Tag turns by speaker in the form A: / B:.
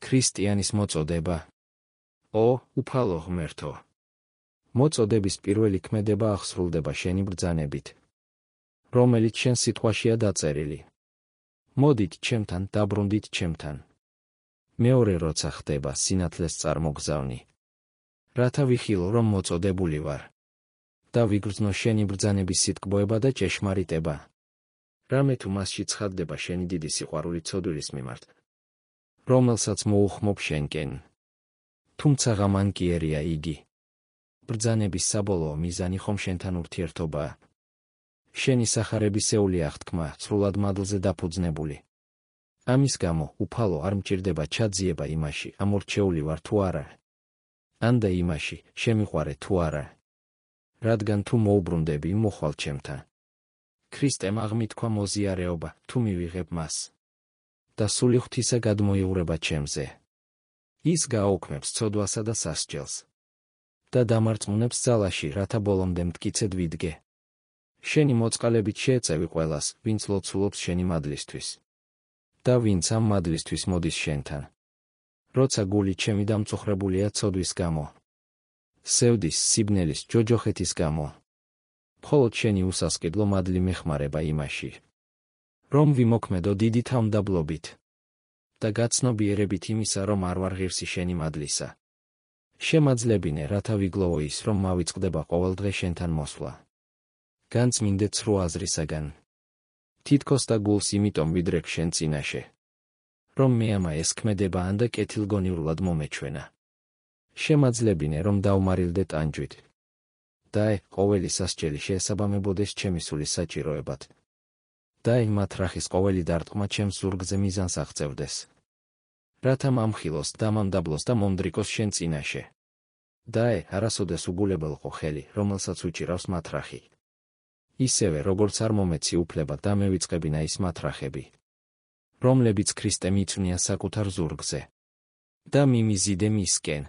A: ქრისტიანის მოწოდება. უფალო ღმერთო. მოწოდების პირველი ქმედება აღსრულდება შენი ბრძანებით, რომელიც შენ სიტყვაშია დაწერილი. მოდით ჩემთან, დაბრუნდით ჩემთან. მეორე როცა ხდება, სინათლეს წარმოგზავნი. რათა ვიხილო, რომ მოწოდებული ვარ და ვიგრძნო შენი ბრძანების სიტკბოება და ჭეშმარიტება. რამე თუ მასში ცხადდება შენი დიდი სიყვარული ცოდვილის მიმართ, რომელსაც მოუხმობ შენკენ. თუმცა ღამან კი ერია იგი. ბრძანების საბოლოო მიზანი ხომ შენთან ურთიერთობაა. შენი სახარებისეული აღთქმა სრულად მადლზე დაფუძნებული. ამის გამო, უფალო, არ მჭირდება ჩაძიება იმაში, ამორჩეული ვარ თუ არა, ანდა იმაში, შემიყვარე თუ არა. რადგან თუ მოუბრუნდები, მოხვალ ჩემთან. ქრისტემ აღმითქვა მოზიარეობა, თუ მივიღებ მას და სული ღვთისა გადმოიურება ჩემზე. ის გააუქმებს ცოდვასა და სასჯელს და დამარწმუნებს ძალაში, რათა ბოლომდე მტკიცედ ვიდგე. შენი მოწყალებით შეეწევი ყველას, ვინც ლოცულობს შენი მადლისთვის და ვინც ამ მადლისთვის მოდის შენთან. როცა გული ჩემი დამწუხრებულია ცოდვის გამო, სევდის, სიბნელის, ჯოჯოხეთის გამო, მხოლოდ შენი უსასყიდლო მადლი მეხმარება იმაში, რომ ვიმოქმედო დიდი თავმდაბლობით და გაცნობიერებით იმისა, რომ არ ვარ ღირსი შენი მადლისა. შემაძლებინე, რათა ვიგლოვო ის, რომ მავიწყდება ყოველდღე შენთან მოსვლა. განწმინდე ცრუ აზრისაგან. თითქოს და გულს იმიტომ ვიდრეკ შენ წინაშე, რომ მე ამა ეს ქმედება ან და კეთილგონივრულად მომეჩვენა. შემაძლებინე, რომ დავმარილდე ტანჯვით და ყოველი სასჯელი შეესაბამებოდეს ჩემი სულის საჭიროებად და მათ რახის ყოველი დარტყმა ჩემს ზურგზე მიზანს აღწევდეს, რათა მამხილოს, დამამდაბლოს და მომდრიკოს შენ წინაშე და არასოდეს უგულებელყო ხელი, რომელსაც უჭირავს მათრახი. ისევე, როგორც არ მომეცი უფლება და მევიწყებინა ის მათრახები, რომლებიც ქრისტე მიწვნია საკუთარ ზურგზე და მიმიზიდე მისკენ.